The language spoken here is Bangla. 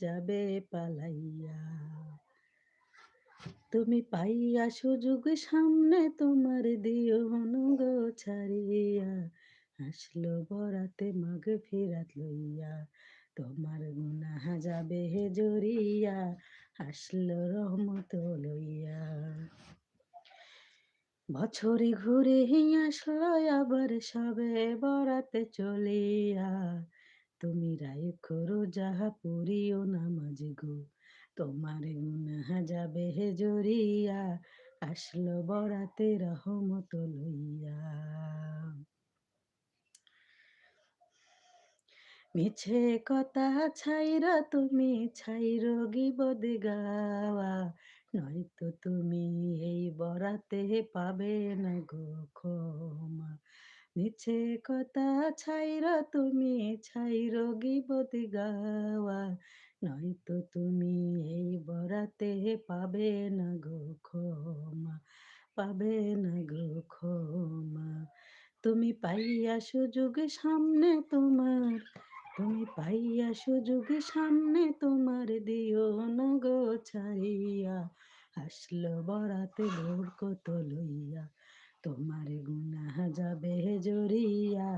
যাবে পালাইয়া। তুমি পাইয়া সুযোগ সামনে তোমার দিও না গো ছাড়িয়া, আসলো বরাতে মাগফিরাত লইয়া, তোমার গুনাহ যাবে হে জড়িয়া, আসলো রহমত লইয়া। বছরে ঘুরে আসলো আবার সবে বরাতে চলিয়া, তুমি রাইখো রোজা পড়িও নামাজ গো, তোমার গুনাহ যাবে হে জড়িয়া, আসলো বরাতে রহমত লইয়া। মিছে কথা ছাইরা তুমি ছাইরো গিবদ গাওয়া, নয়তো তুমি এই বরাতে পাবে না গো ক্ষমা। মিছে কথা ছাইরা তুমি ছাইরো গিবদ গাওয়া, নয়তো তুমি এই বরাতে পাবে না গো ক্ষমা, পাবে না গো ক্ষমা। তুমি পাইয়া সুযোগ সামনে তোমার, তুমি পাইয়া সুযোগ সামনে তোমার দিও না গো ছাড়িয়া, আসলো বরাতে বরকত লইয়া, তোমার গুনাহ যাবে জড়িয়া।